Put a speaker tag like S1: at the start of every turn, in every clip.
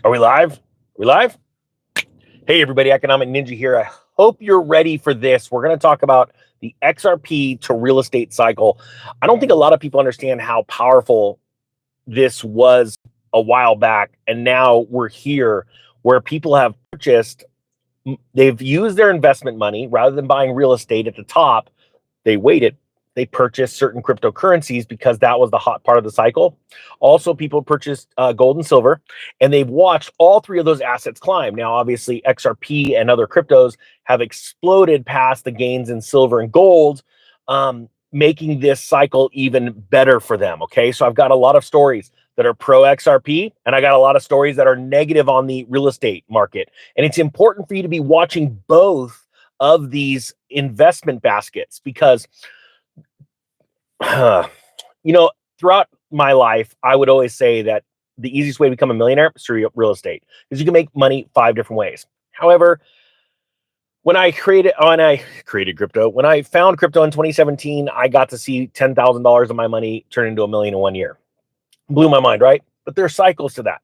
S1: Are we live? Are we live? Hey, everybody, Economic Ninja here. I hope you're ready for this. We're going to talk about the XRP to real estate cycle. I don't think a lot of people understand how powerful this was a while back. And now we're here where people have purchased, they've used their investment money rather than buying real estate at the top. They waited. They purchased certain cryptocurrencies because that was the hot part of the cycle. Also, people purchased gold and silver, and they've watched all three of those assets climb. Now, obviously, XRP and other cryptos have exploded past the gains in silver and gold, making this cycle even better for them. Okay, so I've got a lot of stories that are pro XRP, and I got a lot of stories that are negative on the real estate market. And it's important for you to be watching both of these investment baskets because throughout my life, I would always say that the easiest way to become a millionaire is through real estate because you can make money 5 different ways. However, when I created crypto, when I found crypto in 2017, I got to see $10,000 of my money turn into $1 million in 1 year. Blew my mind, right? But there are cycles to that.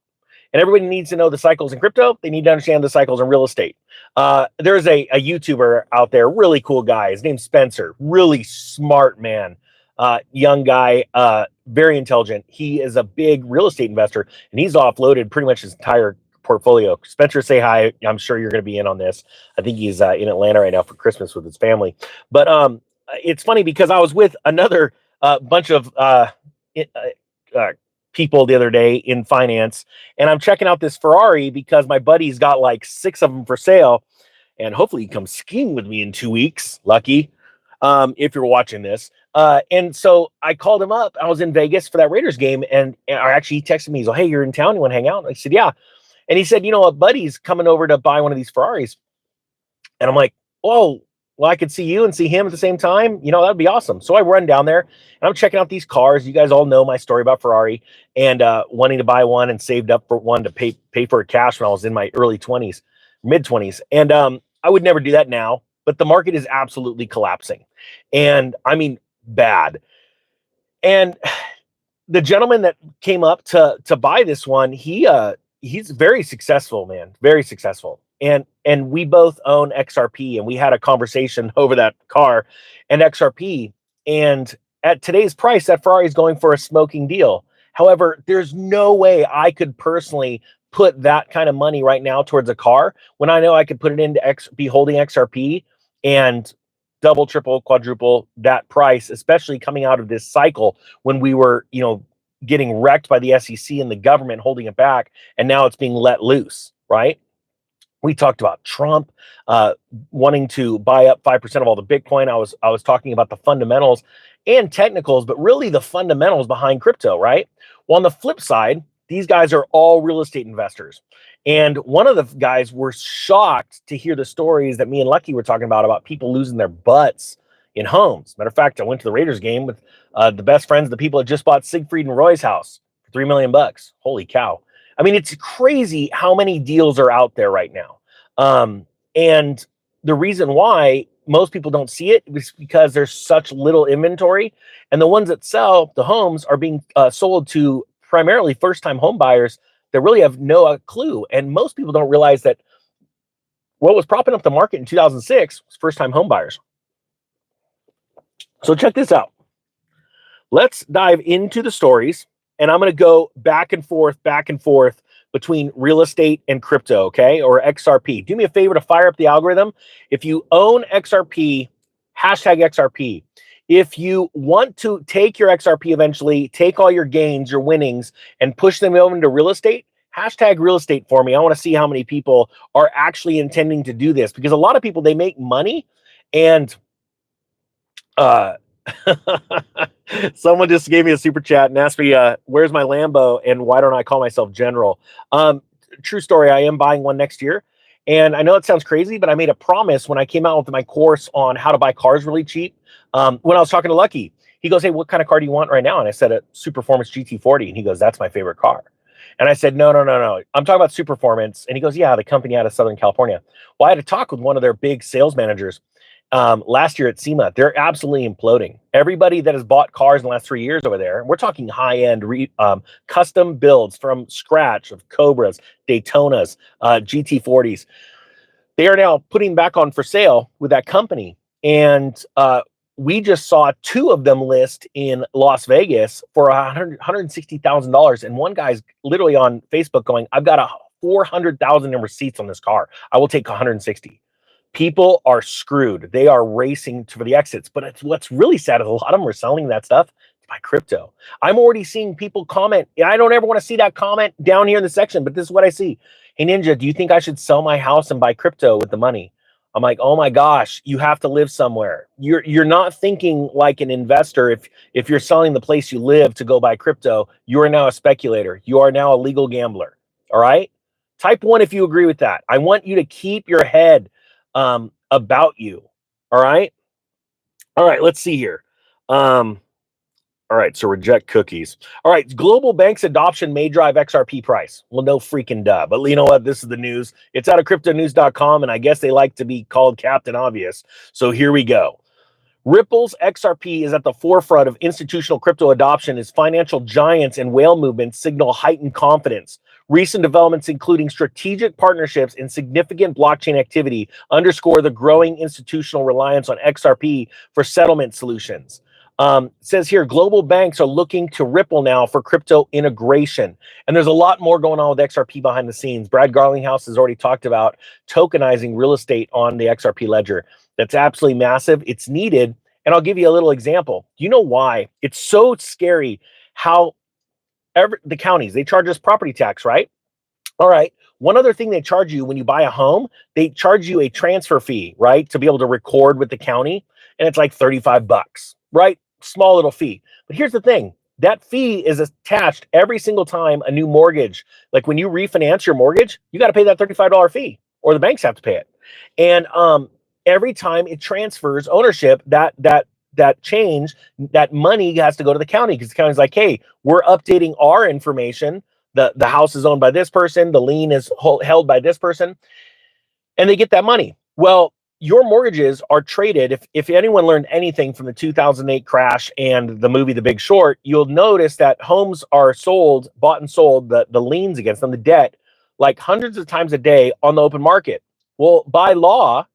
S1: And everybody needs to know the cycles in crypto. They need to understand the cycles in real estate. There's a YouTuber out there, really cool guy. His name's Spencer, really smart man. Young guy, very intelligent. He is a big real estate investor, and he's offloaded pretty much his entire portfolio. Spencer, say hi. I'm sure you're going to be in on this. I think he's in Atlanta right now for Christmas with his family. But it's funny because I was with another bunch of people the other day in finance, and I'm checking out this Ferrari because my buddy's got like 6 of them for sale, and hopefully he comes skiing with me in 2 weeks. Lucky. If you're watching this. And so I called him up. I was in Vegas for that Raiders game. And actually he texted me. He's like, hey, you're in town. You want to hang out? I said, yeah. And he said, a buddy's coming over to buy one of these Ferraris. And I'm like, oh, well, I could see you and see him at the same time. That'd be awesome. So I run down there and I'm checking out these cars. You guys all know my story about Ferrari and wanting to buy one and saved up for one to pay for it cash when I was in my early 20s, mid 20s. And I would never do that now. But the market is absolutely collapsing. And I mean, bad. And the gentleman that came up to buy this one, he's very successful, man, very successful. And we both own XRP, and we had a conversation over that car and XRP. And at today's price, that Ferrari is going for a smoking deal. However, there's no way I could personally put that kind of money right now towards a car when I know I could put it into be holding XRP and double, triple, quadruple that price, especially coming out of this cycle when we were, getting wrecked by the SEC and the government holding it back. And now it's being let loose, right? We talked about Trump wanting to buy up 5% of all the Bitcoin. I was talking about the fundamentals and technicals, but really the fundamentals behind crypto, right? Well, on the flip side, these guys are all real estate investors. And one of the guys were shocked to hear the stories that me and Lucky were talking about people losing their butts in homes. Matter of fact, I went to the Raiders game with the best friends, the people that just bought Siegfried and Roy's house for $3 million. Holy cow. I mean, it's crazy how many deals are out there right now. And the reason why most people don't see it is because there's such little inventory. And the ones that sell the homes are being sold to primarily first-time home buyers that really have no clue. And most people don't realize that what was propping up the market in 2006 was first-time home buyers. So check this out. Let's dive into the stories, and I'm going to go back and forth between real estate and crypto, okay, or XRP. Do me a favor to fire up the algorithm. If you own XRP, hashtag XRP. If you want to take your XRP eventually, take all your gains, your winnings, and push them over into real estate, hashtag real estate for me. I want to see how many people are actually intending to do this, because a lot of people, they make money and someone just gave me a super chat and asked me, where's my Lambo and why don't I call myself General? True story. I am buying one next year. And I know it sounds crazy, but I made a promise when I came out with my course on how to buy cars really cheap. When I was talking to Lucky, he goes, hey, what kind of car do you want right now? And I said a Superformance GT40. And he goes, that's my favorite car. And I said, no. I'm talking about Superformance. And he goes, yeah, the company out of Southern California. Well, I had a talk with one of their big sales managers. last year at SEMA, they're absolutely imploding. Everybody that has bought cars in the last 3 years over there, we're talking high-end custom builds from scratch of Cobras, Daytonas, GT40s. They are now putting back on for sale with that company. And we just saw 2 of them list in Las Vegas for $160,000. And one guy's literally on Facebook going, I've got 400,000 in receipts on this car. I will take 160. People are screwed. They are racing for the exits. But what's really sad is a lot of them are selling that stuff to buy crypto. I'm already seeing people comment. I don't ever want to see that comment down here in the section, but this is what I see. Hey, Ninja, do you think I should sell my house and buy crypto with the money? I'm like, oh my gosh, you have to live somewhere. You're not thinking like an investor. If you're selling the place you live to go buy crypto, you are now a speculator. You are now a legal gambler. All right? Type 1 if you agree with that. I want you to keep your head about you. All right. All right. Let's see here. All right. So reject cookies. All right. Global banks adoption may drive XRP price. Well, no freaking duh. But you know what? This is the news. It's out of cryptonews.com. And I guess they like to be called Captain Obvious. So here we go. Ripple's XRP is at the forefront of institutional crypto adoption as financial giants and whale movements signal heightened confidence. Recent developments, including strategic partnerships and significant blockchain activity, underscore the growing institutional reliance on XRP for settlement solutions. It says here, global banks are looking to Ripple now for crypto integration. And there's a lot more going on with XRP behind the scenes. Brad Garlinghouse has already talked about tokenizing real estate on the XRP ledger. That's absolutely massive. It's needed. And I'll give you a little example. Do you know why? It's so scary how the counties, they charge us property tax, right? All right. One other thing they charge you when you buy a home, they charge you a transfer fee, right? To be able to record with the county. And it's like 35 bucks, right? Small little fee. But here's the thing. That fee is attached every single time a new mortgage. Like when you refinance your mortgage, you got to pay that $35 fee or the banks have to pay it. And every time it transfers ownership, that change, that money has to go to the county because the county's like, hey, we're updating our information. The house is owned by this person. The lien is held by this person. And they get that money. Well, your mortgages are traded. If anyone learned anything from the 2008 crash and the movie The Big Short, you'll notice that homes are sold, bought and sold, the liens against them, the debt, like hundreds of times a day on the open market. Well, by law,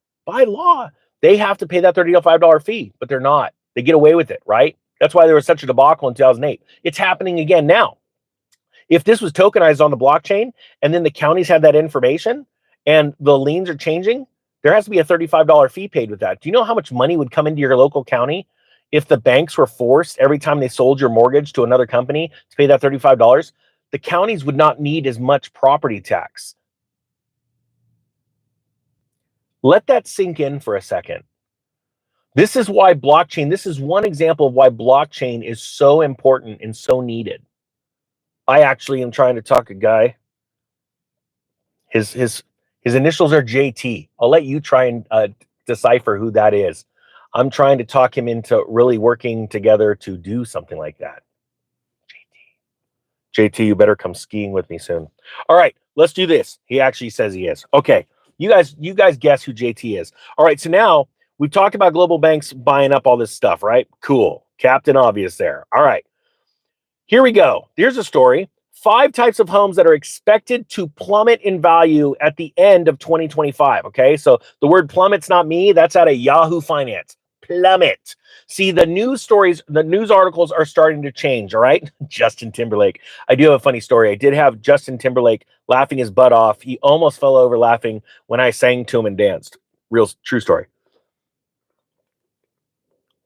S1: they have to pay that $35 fee, but they're not. They get away with it, right? That's why there was such a debacle in 2008. It's happening again now. If this was tokenized on the blockchain and then the counties have that information and the liens are changing, there has to be a $35 fee paid with that. Do you know how much money would come into your local county if the banks were forced every time they sold your mortgage to another company to pay that $35? The counties would not need as much property tax. Let that sink in for a second. This is why blockchain, this is one example of why blockchain is so important and so needed. I actually am trying to talk a guy. His initials are JT. I'll let you try and decipher who that is. I'm trying to talk him into really working together to do something like that. JT, you better come skiing with me soon. All right, let's do this. He actually says he is. Okay, you guys guess who JT is. All right, so now we've talked about global banks buying up all this stuff, right? Cool. Captain Obvious there. All right. Here we go. Here's a story. 5 types of homes that are expected to plummet in value at the end of 2025. Okay, so the word plummet's not me. That's out of Yahoo Finance. Plummet. See, the news stories, the news articles are starting to change. All right. Justin Timberlake. I do have a funny story. I did have Justin Timberlake laughing his butt off. He almost fell over laughing when I sang to him and danced. Real true story.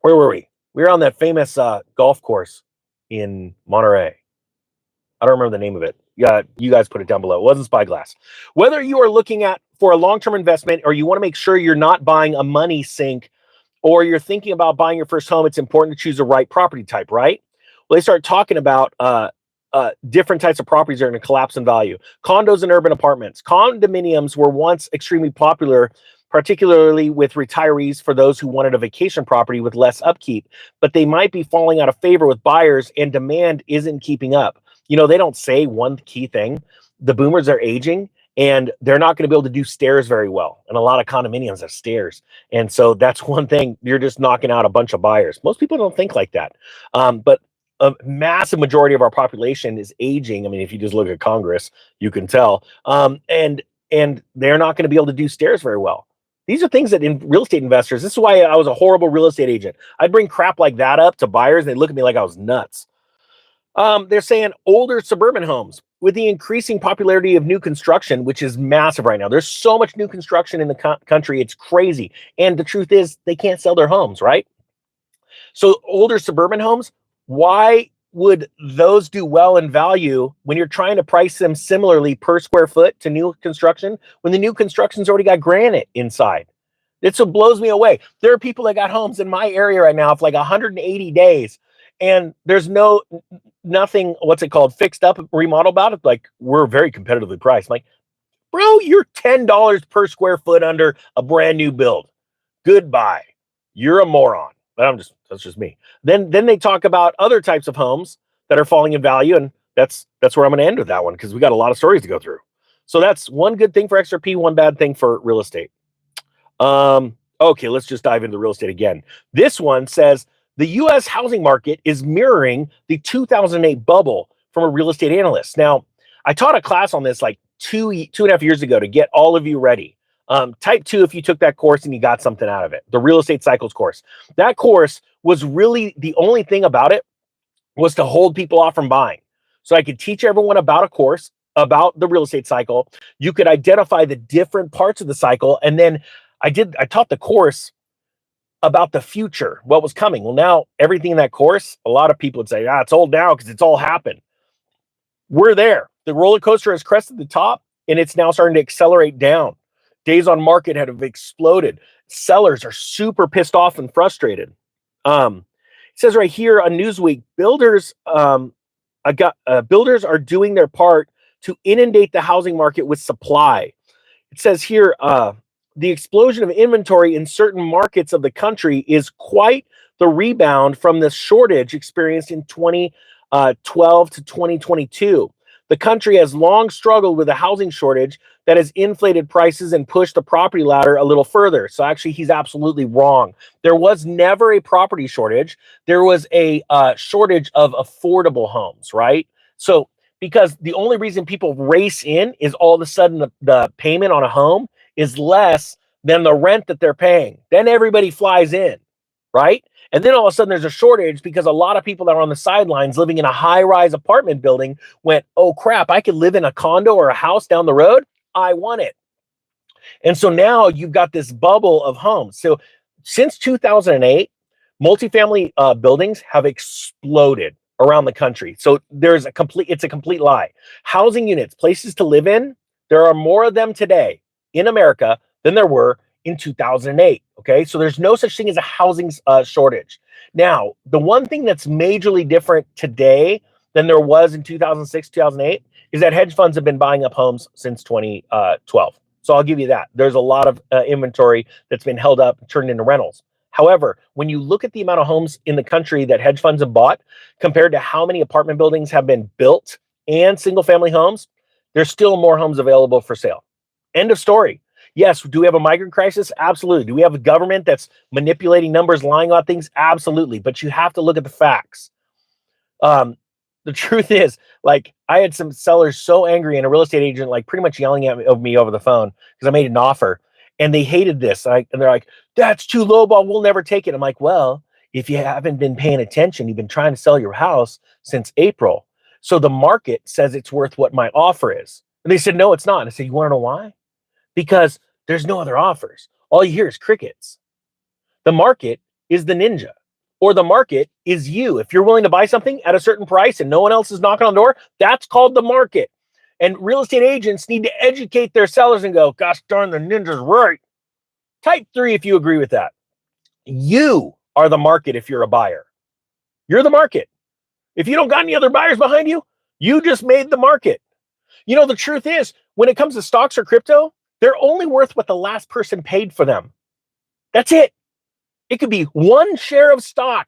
S1: Where were we? We were on that famous golf course in Monterey. I don't remember the name of it. Yeah, you guys put it down below. It wasn't Spyglass. Whether you are looking at for a long-term investment or you want to make sure you're not buying a money sink or you're thinking about buying your first home, it's important to choose the right property type, right? Well, they start talking about different types of properties that are going to collapse in value. Condos and urban apartments. Condominiums were once extremely popular, particularly with retirees for those who wanted a vacation property with less upkeep, but they might be falling out of favor with buyers and demand isn't keeping up. You know, they don't say one key thing. The boomers are aging and they're not going to be able to do stairs very well. And a lot of condominiums have stairs. And so that's one thing, you're just knocking out a bunch of buyers. Most people don't think like that. But a massive majority of our population is aging. I mean, if you just look at Congress, you can tell. And they're not going to be able to do stairs very well. These are things that in real estate investors, this is why I was a horrible real estate agent. I'd bring crap like that up to buyers, and they look at me like I was nuts. They're saying older suburban homes with the increasing popularity of new construction, which is massive right now. There's so much new construction in the country. It's crazy. And the truth is they can't sell their homes, right? So older suburban homes, why would those do well in value when you're trying to price them similarly per square foot to new construction when the new construction's already got granite inside? It so blows me away. There are people that got homes in my area right now for like 180 days, and there's nothing, what's it called, fixed up, remodel about it. Like, we're very competitively priced. I'm like, bro, you're $10 per square foot under a brand new build. Goodbye. You're a moron. But that's just me. Then they talk about other types of homes that are falling in value, and that's where I'm going to end with that one, because we got a lot of stories to go through. So that's one good thing for XRP, one bad thing for real estate. Okay, let's just dive into real estate again. This one says the US housing market is mirroring the 2008 bubble from a real estate analyst. Now, I taught a class on this like two and a half years ago to get all of you ready. Type 2 if you took that course and you got something out of it, the real estate cycles course. That course was really, the only thing about it was to hold people off from buying. So I could teach everyone about a course, about the real estate cycle. You could identify the different parts of the cycle. And then I taught the course about the future, what was coming. Well, now everything in that course, a lot of people would say, it's old now because it's all happened. We're there. The roller coaster has crested the top, and it's now starting to accelerate down. Days on market have exploded. Sellers are super pissed off and frustrated. It says right here on Newsweek, builders are doing their part to inundate the housing market with supply. It says here, the explosion of inventory in certain markets of the country is quite the rebound from the shortage experienced in 2012 to 2022. The country has long struggled with a housing shortage that has inflated prices and pushed the property ladder a little further. So actually, he's absolutely wrong. There was never a property shortage. There was a shortage of affordable homes, right? So because the only reason people race in is all of a sudden the payment on a home is less than the rent that they're paying. Then everybody flies in, right? And then all of a sudden there's a shortage because a lot of people that are on the sidelines living in a high-rise apartment building went, oh crap, I could live in a condo or a house down the road. I want it. And so now you've got this bubble of homes. So since 2008, multifamily buildings have exploded around the country. So it's a complete lie. Housing units, places to live in, there are more of them today in America than there were in 2008. Okay, so there's no such thing as a housing shortage. Now, the one thing that's majorly different today than there was in 2006, 2008 is that hedge funds have been buying up homes since 2012. So I'll give you that. There's a lot of inventory that's been held up, turned into rentals. However, when you look at the amount of homes in the country that hedge funds have bought compared to how many apartment buildings have been built and single family homes, there's still more homes available for sale. End of story. Yes, do we have a migrant crisis? Absolutely. Do we have a government that's manipulating numbers, lying about things? Absolutely. But you have to look at the facts. The truth is, like, I had some sellers so angry and a real estate agent like pretty much yelling at me over the phone because I made an offer and they hated this. And they're like, that's too low ball. We'll never take it. I'm like, well, if you haven't been paying attention, you've been trying to sell your house since April. So the market says it's worth what my offer is. And they said, no, it's not. And I said, you want to know why? Because there's no other offers. All you hear is crickets. The market is the ninja, or the market is you. If you're willing to buy something at a certain price and no one else is knocking on the door, that's called the market. And real estate agents need to educate their sellers and go, gosh darn, the ninja's right. Type 3 if you agree with that. You are the market if you're a buyer. You're the market. If you don't got any other buyers behind you, you just made the market. You know, the truth is, when it comes to stocks or crypto, they're only worth what the last person paid for them. That's it. It could be one share of stock.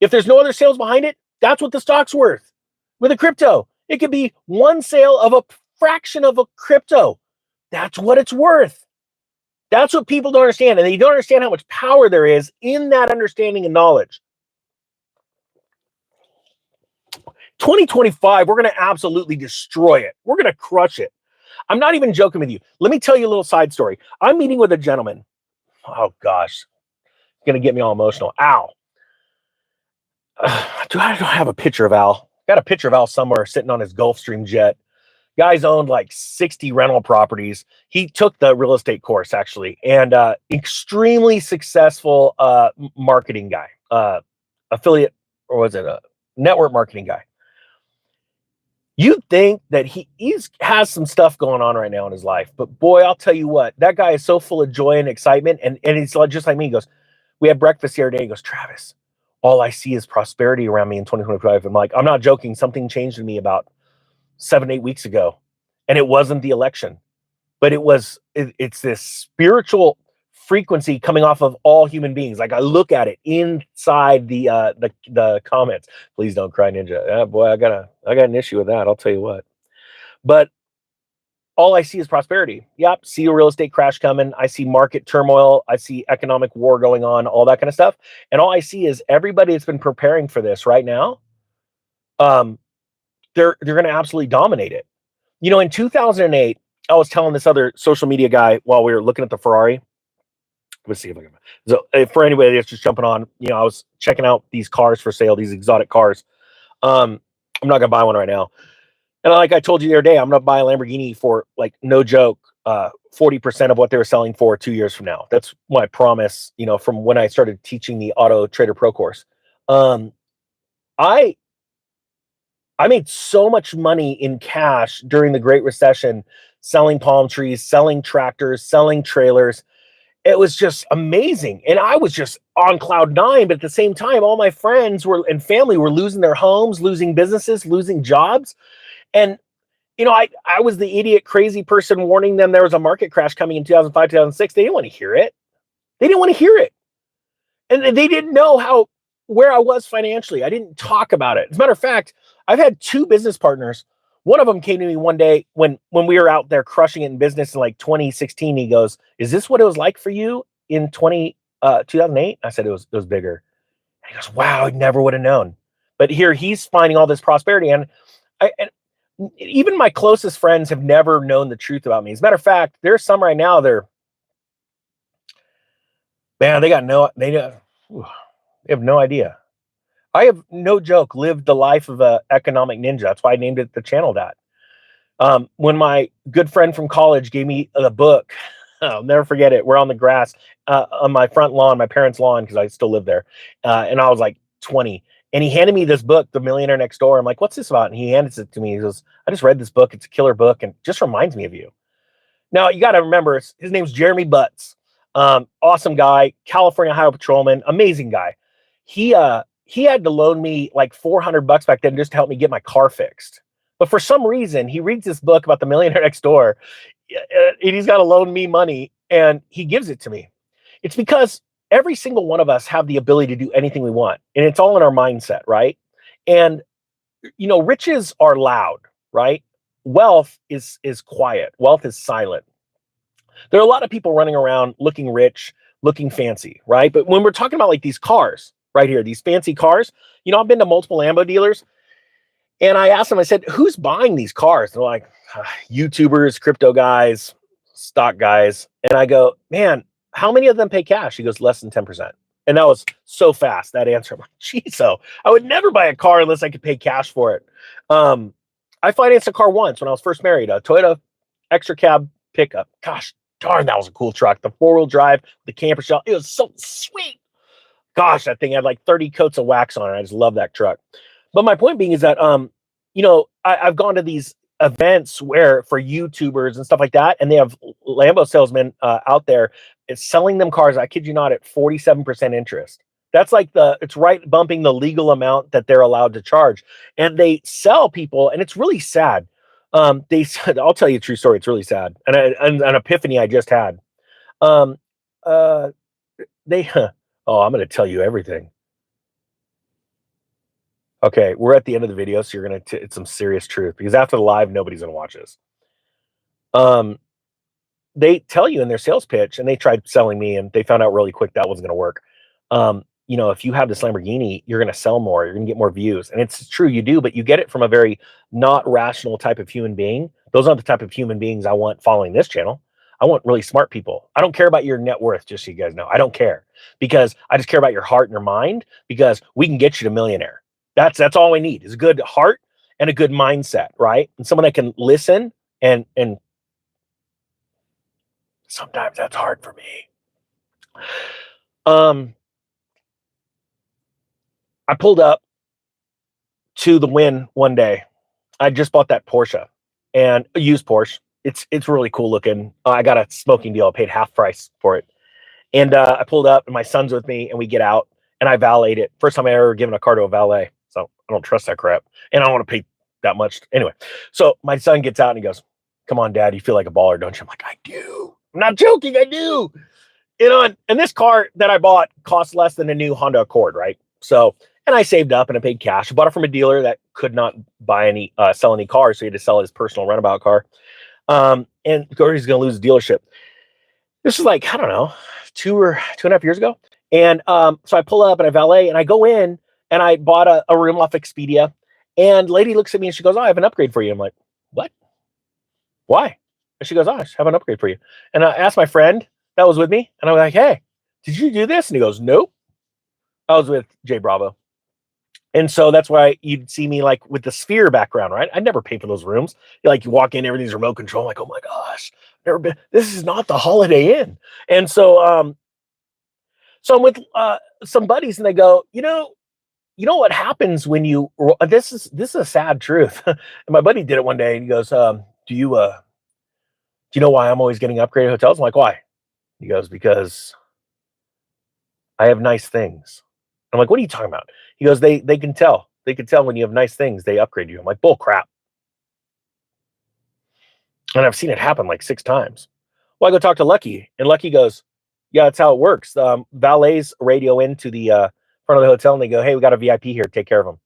S1: If there's no other sales behind it, that's what the stock's worth. With a crypto, it could be one sale of fraction of a crypto. That's what it's worth. That's what people don't understand. And they don't understand how much power there is in that understanding and knowledge. 2025, we're going to absolutely destroy it. We're going to crush it. I'm not even joking with you. Let me tell you a little side story. I'm meeting with a gentleman. Oh, gosh. It's going to get me all emotional. Al. Do I have a picture of Al? Got a picture of Al somewhere sitting on his Gulfstream jet. Guy's owned like 60 rental properties. He took the real estate course, actually, and extremely successful marketing guy, affiliate, or was it a network marketing guy? You'd think that he has some stuff going on right now in his life, but boy, I'll tell you what, that guy is so full of joy and excitement, and he's just like me. He goes, we had breakfast the other day. He goes, Travis, all I see is prosperity around me in 2025. I'm like, I'm not joking. Something changed in me about 7-8 weeks ago, and it wasn't the election, but it's this spiritual frequency coming off of all human beings. Like I look at it inside the comments. Please don't cry, Ninja. Boy, I got an issue with that. I'll tell you what. But all I see is prosperity. Yep, see a real estate crash coming. I see market turmoil. I see economic war going on. All that kind of stuff. And all I see is everybody that's been preparing for this right now. They're going to absolutely dominate it. You know, in 2008, I was telling this other social media guy while we were looking at the Ferrari. Let's see if I can. So, for anybody that's just jumping on, you know, I was checking out these cars for sale, these exotic cars. I'm not gonna buy one right now. And like I told you the other day, I'm gonna buy a Lamborghini for, like, no joke, 40% of what they were selling for 2 years from now. That's my promise. You know, from when I started teaching the Auto Trader Pro course. I made so much money in cash during the Great Recession, selling palm trees, selling tractors, selling trailers. It was just amazing. And I was just on cloud nine, but at the same time, all my friends and family were losing their homes, losing businesses, losing jobs. And, you know, I was the idiot, crazy person warning them there was a market crash coming in 2005, 2006. They didn't want to hear it. They didn't want to hear it. And they didn't know where I was financially. I didn't talk about it. As a matter of fact, I've had 2 business partners. One of them came to me one day when we were out there crushing it in business in like 2016. He goes, "Is this what it was like for you in 2008?" I said, it was bigger. And he goes, "Wow, I never would have known." But here he's finding all this prosperity. And even my closest friends have never known the truth about me. As a matter of fact, there's some right now, they have no idea. I have, no joke, lived the life of a economic ninja. That's why I named it the channel that. When my good friend from college gave me the book, I'll never forget it. We're on the grass on my front lawn, my parents' lawn, because I still live there. And I was like 20. And he handed me this book, The Millionaire Next Door. I'm like, "What's this about?" And he hands it to me. He goes, "I just read this book. It's a killer book and just reminds me of you." Now, you got to remember, his name's Jeremy Butts. Awesome guy, California Highway Patrolman, amazing guy. He had to loan me like $400 back then just to help me get my car fixed. But for some reason, he reads this book about the millionaire next door, and he's got to loan me money, and he gives it to me. It's because every single one of us have the ability to do anything we want, and it's all in our mindset, right? And, you know, riches are loud, right? Wealth is quiet. Wealth is silent. There are a lot of people running around looking rich, looking fancy, right? But when we're talking about like these cars right here, these fancy cars, you know, I've been to multiple Lambo dealers, and I asked them, I said, "Who's buying these cars?" They're like, "YouTubers, crypto guys, stock guys." And I go, "Man, how many of them pay cash?" He goes, "Less than 10%. And that was so fast, that answer. I'm like, "Geez, so I would never buy a car unless I could pay cash for it." I financed a car once when I was first married, a Toyota extra cab pickup. Gosh darn, that was a cool truck. The 4-wheel drive, the camper shell, it was so sweet. Gosh, that thing had like 30 coats of wax on it. I just love that truck. But my point being is that, you know, I've gone to these events where for YouTubers and stuff like that, and they have Lambo salesmen out there. It's selling them cars, I kid you not, at 47% interest. That's like it's right bumping the legal amount that they're allowed to charge. And they sell people, and it's really sad. They said, I'll tell you a true story. It's really sad. And an epiphany I just had. Um, uh, they, oh, I'm going to tell you everything. Okay, we're at the end of the video, so you're going to, it's some serious truth, because after the live, nobody's going to watch this. They tell you in their sales pitch, and they tried selling me, and they found out really quick that wasn't going to work. If you have this Lamborghini, you're going to sell more, you're going to get more views. And it's true, you do, but you get it from a very not rational type of human being. Those aren't the type of human beings I want following this channel. I want really smart people. I don't care about your net worth, just so you guys know. I don't care, because I just care about your heart and your mind, because we can get you to millionaire. That's all we need, is a good heart and a good mindset, right? And someone that can listen, and sometimes that's hard for me. I pulled up to the Win one day. I just bought that Porsche, and a used Porsche. It's really cool looking. I got a smoking deal. I paid half price for it. And I pulled up, and my son's with me, and we get out, and I valeted it. First time I ever given a car to a valet. So I don't trust that crap. And I don't want to pay that much. Anyway, so my son gets out and he goes, "Come on, Dad, you feel like a baller, don't you?" I'm like, "I do. I'm not joking. I do." And this car that I bought cost less than a new Honda Accord, right? So, and I saved up and I paid cash. I bought it from a dealer that could not sell any cars, so he had to sell his personal runabout car. And he's going to lose the dealership. This is like, I don't know, 2.5 years ago. And so I pull up and I valet, and I go in, and I bought a room off Expedia. And lady looks at me and she goes, "Oh, I have an upgrade for you." I'm like, "What? Why?" And she goes, "Oh, I just have an upgrade for you." And I asked my friend that was with me, and I was like, "Hey, did you do this?" And he goes, "Nope. I was with Jay Bravo." And so that's why you'd see me like with the Sphere background, right? I'd never pay for those rooms. You walk in, everything's remote control. I'm like, "Oh my gosh, never been. This is not the Holiday Inn." And so, I'm with some buddies, and they go, you know what happens when you. This is a sad truth. And my buddy did it one day, and he goes, "Do you know why I'm always getting upgraded hotels?" I'm like, "Why?" He goes, "Because I have nice things." I'm like, "What are you talking about?" He goes, They can tell. They can tell when you have nice things, they upgrade you." I'm like, "Bull crap." And I've seen it happen like 6 times. Well, I go talk to Lucky, and Lucky goes, "Yeah, that's how it works. Valets radio into the front of the hotel, and they go, 'Hey, we got a VIP here. Take care of them.'"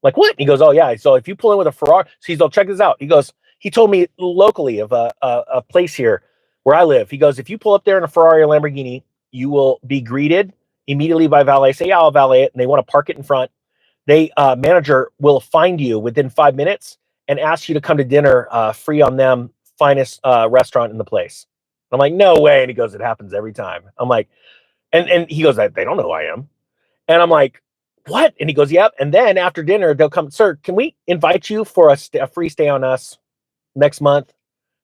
S1: Like, "What?" He goes, "Oh yeah. So if you pull in with a Ferrari," so he's all, "Check this out." He goes, he told me locally of a place here where I live. He goes, "If you pull up there in a Ferrari or Lamborghini, you will be greeted immediately by valet. Say, 'Yeah, I'll valet it,' and they want to park it in front. They manager will find you within 5 minutes and ask you to come to dinner, free on them, finest restaurant in the place." I'm like, "No way." And he goes, "It happens every time." I'm like, and he goes, "They don't know who I am." And I'm like, "What?" And he goes, "Yep." And then after dinner, they'll come, "Sir, can we invite you for a free stay on us next month?"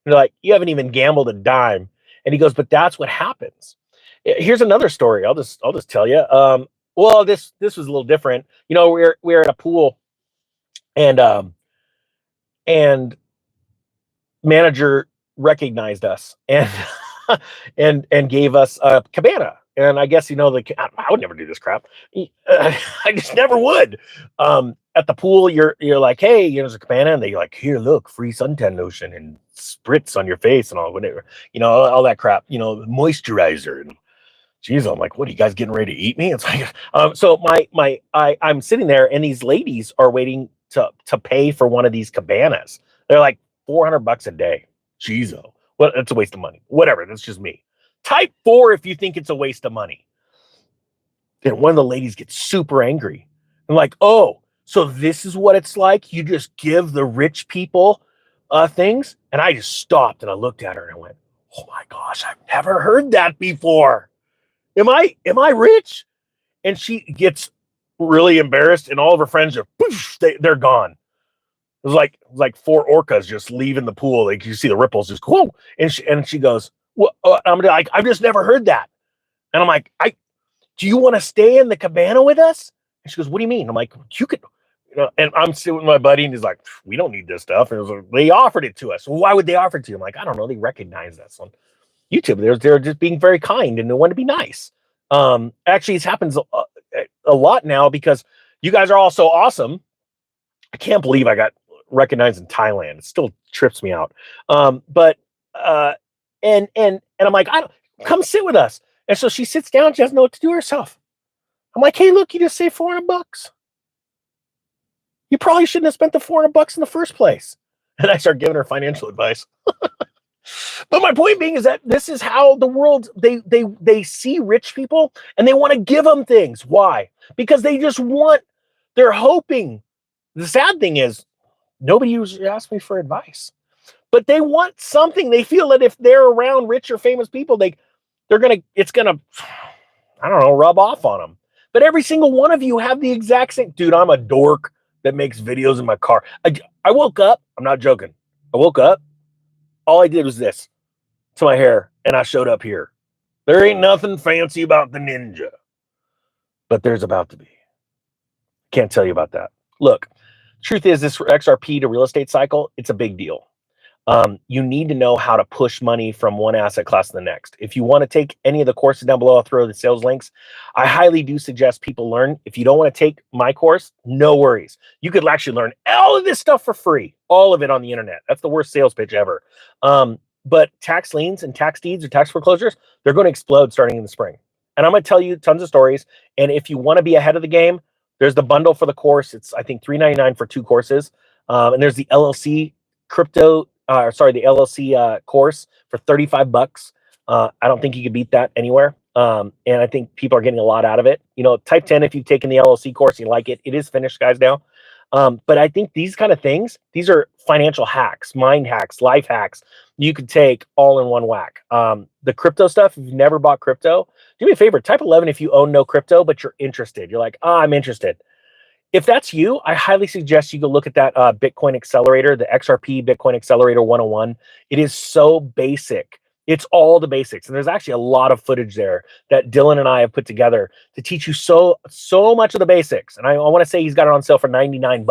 S1: And they're like, "You haven't even gambled a dime." And he goes, "But that's what happens." Here's another story. I'll just tell you. Well, this was a little different. We're at a pool, and and manager recognized us, and and gave us a cabana. And I guess I would never do this crap. I just never would. At the pool, you're like, "Hey, there's a cabana," and they like, "Here, look, free suntan lotion and spritz on your face and all whatever, all that crap, moisturizer." And geez, I'm like, "What are you guys getting ready to eat me?" It's like, so I'm sitting there, and these ladies are waiting to pay for one of these cabanas. They're like $400 a day. Jeez, well, it's a waste of money. Whatever, that's just me. Type 4 if you think it's a waste of money. Then one of the ladies gets super angry. I'm like, "Oh, so this is what it's like? You just give the rich people things?" And I just stopped, and I looked at her, and I went, "Oh my gosh, I've never heard that before. Am I rich?" And she gets really embarrassed, and all of her friends are poof, they're gone. It was like 4 orcas just leaving the pool. Like, you see the ripples just whoa. And she goes, "Well," I'm like, "I've just never heard that." And I'm like, "Do you want to stay in the cabana with us?" And she goes, "What do you mean?" I'm like, "You could." And I'm sitting with my buddy, and he's like, "We don't need this stuff." And it was like, "They offered it to us." "Well, why would they offer it to you?" I'm like, "I don't know. They recognize us on YouTube. They're just being very kind, and they want to be nice." Actually, it happens a lot now because you guys are all so awesome. I can't believe I got recognized in Thailand. It still trips me out. But and I'm like, "I don't come sit with us." And so she sits down. She doesn't know what to do herself. I'm like, "Hey, look, you just saved $400. You probably shouldn't have spent the $400 in the first place." And I start giving her financial advice. But my point being is that this is how the world, they see rich people and they want to give them things. Why? Because they just want, they're hoping. The sad thing is nobody usually asks me for advice, but they want something. They feel that if they're around rich or famous people, it's gonna, I don't know, rub off on them. But every single one of you have the exact same. Dude, I'm a dork that makes videos in my car. I woke up, I'm not joking. I woke up, all I did was this to my hair, and I showed up here. There ain't nothing fancy about the ninja, but there's about to be. Can't tell you about that. Look, truth is, this XRP to real estate cycle, it's a big deal. You need to know how to push money from one asset class to the next. If you want to take any of the courses down below, I'll throw the sales links. I highly do suggest people learn. If you don't want to take my course, no worries. You could actually learn all of this stuff for free, all of it on the internet. That's the worst sales pitch ever. But tax liens and tax deeds or tax foreclosures, they're going to explode starting in the spring. And I'm going to tell you tons of stories. And if you want to be ahead of the game, there's the bundle for the course. It's, I think, $3.99 for 2 courses. And there's the LLC Crypto the LLC course for $35. I don't think you could beat that anywhere. And I think people are getting a lot out of it. You know, type 10 if you've taken the LLC course, you like it. It is finished, guys, now. But I think these kind of things, these are financial hacks, mind hacks, life hacks you could take all in one whack. The crypto stuff, if you've never bought crypto, do me a favor, type 11 if you own no crypto, but you're interested. You're like, I'm interested. If that's you, I highly suggest you go look at that Bitcoin Accelerator, the XRP Bitcoin Accelerator 101. It is so basic. It's all the basics. And there's actually a lot of footage there that Dylan and I have put together to teach you so much of the basics. And I want to say he's got it on sale for $99.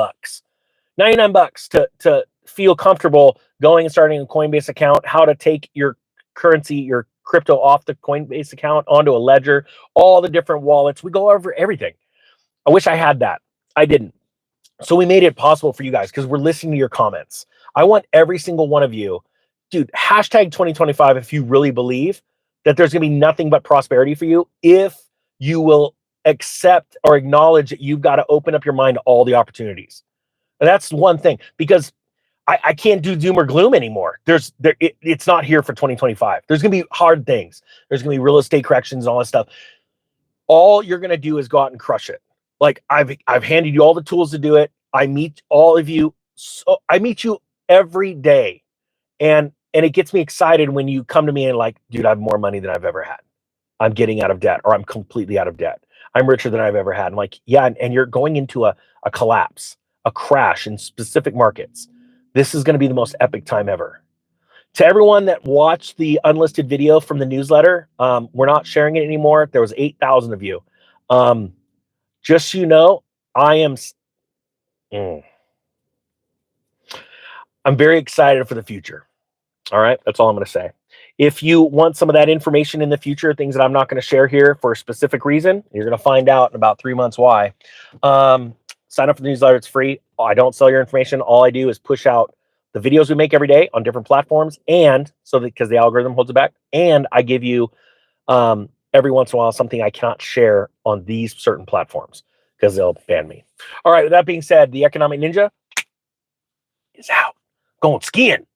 S1: $99 to feel comfortable going and starting a Coinbase account, how to take your currency, your crypto off the Coinbase account onto a ledger, all the different wallets. We go over everything. I wish I had that. I didn't. So we made it possible for you guys because we're listening to your comments. I want every single one of you, dude, hashtag 2025 if you really believe that there's going to be nothing but prosperity for you, if you will accept or acknowledge that you've got to open up your mind to all the opportunities. And that's one thing, because I can't do doom or gloom anymore. It's not here for 2025. There's going to be hard things. There's going to be real estate corrections and all that stuff. All you're going to do is go out and crush it. Like I've handed you all the tools to do it. I meet all of you. So I meet you every day. And it gets me excited when you come to me and like, dude, I have more money than I've ever had. I'm getting out of debt, or I'm completely out of debt. I'm richer than I've ever had. I'm like, yeah. And you're going into a collapse, a crash in specific markets. This is going to be the most epic time ever. To everyone that watched the unlisted video from the newsletter, we're not sharing it anymore. There was 8,000 of you. Just so you know, I'm very excited for the future. All right, that's all I'm going to say. If you want some of that information in the future, things that I'm not going to share here for a specific reason, you're going to find out in about 3 months why. Sign up for the newsletter. It's free. I don't sell your information. All I do is push out the videos we make every day on different platforms, and because the algorithm holds it back, and I give you every once in a while something I cannot share on these certain platforms because they'll ban me. All right, with that being said, the Economic Ninja is out. Going skiing.